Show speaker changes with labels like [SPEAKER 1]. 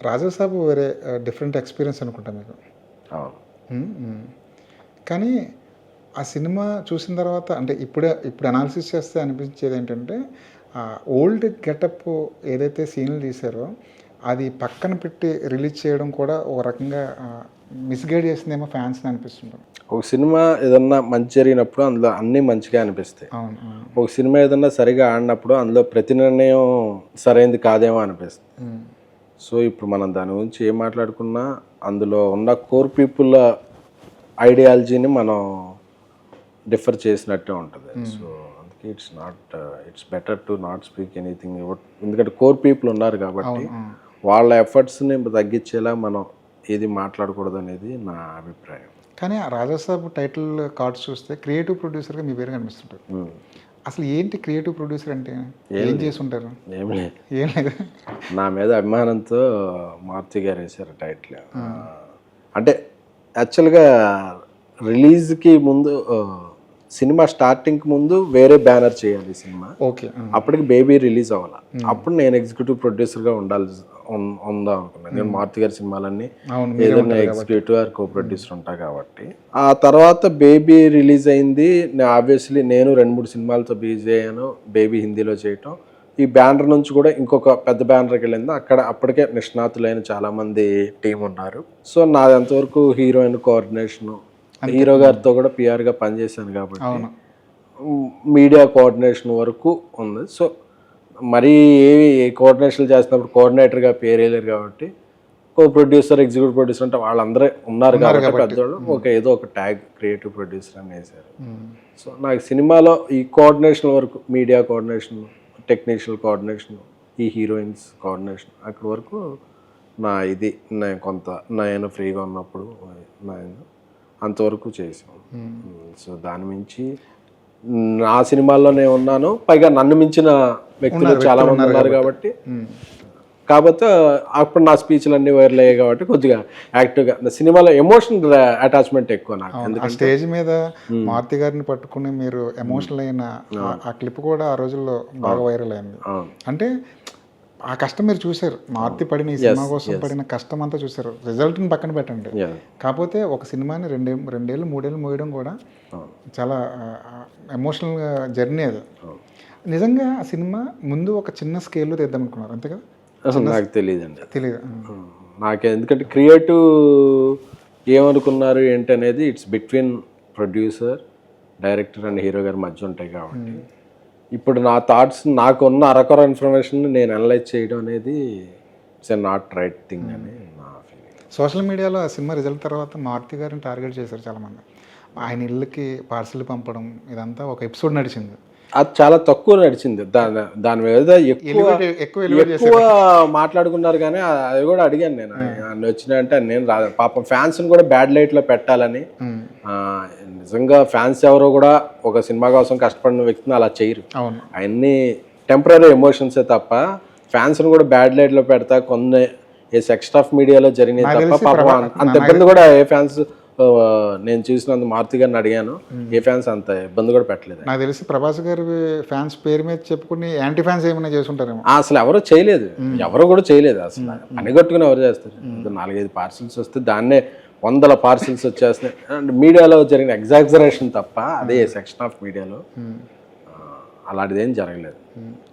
[SPEAKER 1] రాజాసాబు వేరే different experience అనుకుంటా మీకు.
[SPEAKER 2] అవును.
[SPEAKER 1] హ్మ్. హ్మ్. కానీ ఆ సినిమా చూసిన తర్వాత అంటే ఇప్పుడు అనాలిసిస్ చేస్తే అనిపించేది ఏంటంటే ఓల్డ్ గెటప్ ఏదైతే సీన్లు తీశారో అది పక్కన పెట్టి రిలీజ్ చేయడం కూడా ఒక రకంగా మిస్గైడ్ చేసిందేమో ఫ్యాన్స్ని అనిపిస్తుంటుంది.
[SPEAKER 2] ఒక సినిమా ఏదన్నా మంచి జరిగినప్పుడు అందులో అన్నీ మంచిగా అనిపిస్తాయి.
[SPEAKER 1] అవును. అవును.
[SPEAKER 2] ఒక సినిమా ఏదన్నా సరిగా ఆడినప్పుడు అందులో ప్రతి నిర్ణయం సరైనది కాదేమో అనిపిస్తుంది.
[SPEAKER 1] హ్మ్.
[SPEAKER 2] సో ఇప్పుడు మనం దాని గురించి ఏం మాట్లాడుకున్నా అందులో ఉన్న కోర్ పీపుల్ ఐడియాలజీని మనం డిఫర్ చేసినట్టే ఉంటుంది. సో అందుకే it's better to not speak anything. ఎందుకంటే కోర్ పీపుల్ ఉన్నారు కాబట్టి వాళ్ళ ఎఫర్ట్స్ని తగ్గించేలా మనం ఏది మాట్లాడకూడదు అనేది నా అభిప్రాయం.
[SPEAKER 1] కానీ ఆ రాజాసాబ్ టైటిల్ కార్డ్స్ చూస్తే క్రియేటివ్ ప్రొడ్యూసర్గా మీ పేరు కనిపిస్తుంటారు. అసలు ఏంటి క్రియేటివ్ ప్రొడ్యూసర్ అంటే? ఏం చేసి ఉంటారు?
[SPEAKER 2] ఏం లేదు,
[SPEAKER 1] ఏం లేదు.
[SPEAKER 2] నా మీద అభిమానంతో మారుతి గారు వేశారు టైటిల్. అంటే యాక్చువల్గా రిలీజ్కి ముందు సినిమా స్టార్టింగ్కి ముందు వేరే బ్యానర్ చేయాలి సినిమా.
[SPEAKER 1] ఓకే.
[SPEAKER 2] అప్పటికి బేబీ రిలీజ్ అవ్వాలి. అప్పుడు నేను ఎగ్జిక్యూటివ్ ప్రొడ్యూసర్గా ఉందాం అనుకున్నాను. నేను మారుతి గారి సినిమాలన్నీ ఏదైనా ఎగ్జిక్యూటివ్ ఆర్ కో ప్రొడ్యూసర్ ఉంటా కాబట్టి. ఆ తర్వాత బేబీ రిలీజ్ అయింది. ఆబ్వియస్లీ నేను 2-3 సినిమాలతో బిజీ అయ్యాను. బేబీ హిందీలో చేయటం, ఈ బ్యానర్ నుంచి కూడా ఇంకొక పెద్ద బ్యానర్కి వెళ్ళింది. అక్కడ అప్పటికే నిష్ణాతులైన చాలామంది టీం ఉన్నారు. సో నాది ఎంతవరకు హీరోయిన్ కోఆర్డినేషను, హీరో గారితో కూడా పిఆర్గా పనిచేశాను కాబట్టి మీడియా కోఆర్డినేషన్ వరకు ఉంది. సో మరీ ఏ కోఆర్డినేషన్ చేస్తున్నప్పుడు కోఆర్డినేటర్గా పేరు వేయలేరు కాబట్టి కో ప్రొడ్యూసర్, ఎగ్జిక్యూటివ్ ప్రొడ్యూసర్ అంటే వాళ్ళందరూ ఉన్నారు కాబట్టి పెద్దవాళ్ళు ఏదో ఒక ట్యాగ్ క్రియేటివ్ ప్రొడ్యూసర్ అని వేశారు. సో నాకు సినిమాలో ఈ కోఆర్డినేషన్ వరకు, మీడియా కోఆర్డినేషన్, టెక్నీషియల్ కోఆర్డినేషన్, ఈ హీరోయిన్స్ కోఆర్డినేషన్ అక్కడి వరకు నేను ఫ్రీగా ఉన్నప్పుడు అంతవరకు చేసాం. సో దాని మించి నా సినిమాల్లోనే ఉన్నాను. పైగా నన్ను మించిన వ్యక్తులు చాలా మంది ఉన్నారు కాబట్టి. కాకపోతే అప్పుడు నా స్పీచ్లు అన్నీ వైరల్ అయ్యాయి కాబట్టి కొద్దిగా యాక్టివ్గా సినిమాలో ఎమోషనల్ అటాచ్మెంట్ ఎక్కువ నాకు.
[SPEAKER 1] ఎందుకంటే స్టేజ్ మీద మారుతి గారిని పట్టుకుని మీరు ఎమోషనల్ అయిన ఆ క్లిప్ కూడా ఆ రోజుల్లో బాగా వైరల్ అయింది. అంటే ఆ కష్టం మీరు చూసారు, మారుతి పడిన ఈ సినిమా కోసం పడిన కష్టం అంతా చూసారు. రిజల్ట్ని పక్కన పెట్టండి. కాకపోతే ఒక సినిమాని 2-3 ఏళ్ళు మోయడం కూడా చాలా ఎమోషనల్ జర్నీ అది. నిజంగా ఆ సినిమా ముందు ఒక చిన్న స్కేల్లో తీద్దాం అనుకున్నారు అంతే కదా?
[SPEAKER 2] అసలు నాకు తెలియదండి.
[SPEAKER 1] తెలియదు
[SPEAKER 2] నాకే. ఎందుకంటే క్రియేటివ్ ఏమనుకున్నారు ఏంటి అనేది it's between producer, director and hero గారి మధ్య ఉంటాయి కాబట్టి ఇప్పుడు నా థాట్స్, నాకు ఉన్న అరకొర ఇన్ఫర్మేషన్ నేను అనలైజ్ చేయడం అనేది ఇట్స్ నాట్ రైట్ థింగ్ అని నా ఫీలింగ్.
[SPEAKER 1] సోషల్ మీడియాలో ఆ సినిమా రిజల్ట్ తర్వాత మారుతి గారిని టార్గెట్ చేశారు చాలామంది. ఆయన ఇళ్ళకి పార్సల్ పంపడం ఇదంతా ఒక ఎపిసోడ్ నడిచింది.
[SPEAKER 2] అది చాలా తక్కువ నడిచింది. దాని మీద ఎక్కువ మాట్లాడుకున్నారు. కానీ అది కూడా అడిగాను నేను, అన్నీ వచ్చినాయంటే నేను రాదు. పాపం ఫ్యాన్స్ని కూడా బ్యాడ్ లైట్లో పెట్టాలని. నిజంగా ఫ్యాన్స్ ఎవరో కూడా ఒక సినిమా కోసం కష్టపడిన వ్యక్తిని అలా చేయరు. అవన్నీ టెంపరీ ఎమోషన్సే తప్ప ఫ్యాన్స్ని కూడా బ్యాడ్ లైట్లో పెడతా కొన్ని సెక్స్ స్టఫ్ మీడియాలో జరిగినాయి తప్ప పాపం అంత ఇబ్బంది కూడా ఏ ఫ్యాన్స్, నేను చూసినందుకు మారుతి గారిని అడిగాను, ఏ ఫ్యాన్స్ అంత ఇబ్బంది కూడా పెట్టలేదు.
[SPEAKER 1] నాకు తెలిసి ప్రభాస్ గారి ఫ్యాన్స్ పేరు మీద చెప్పుకుని యాంటీ ఫ్యాన్స్ ఏమైనా చేసుంటారేమో.
[SPEAKER 2] అసలు ఎవరో చేయలేదు, ఎవరు కూడా చేయలేదు. అసలు పనిగట్టుకుని ఎవరు చేస్తారు? 4-5 పార్సిల్స్ వస్తే దాన్నే 100 పార్సిల్స్ వచ్చేస్తున్నాయి. అండ్ మీడియాలో జరిగిన ఎగ్జాగరేషన్ తప్ప అదే సెక్షన్ ఆఫ్ మీడియాలో అలాంటిది ఏం జరగలేదు.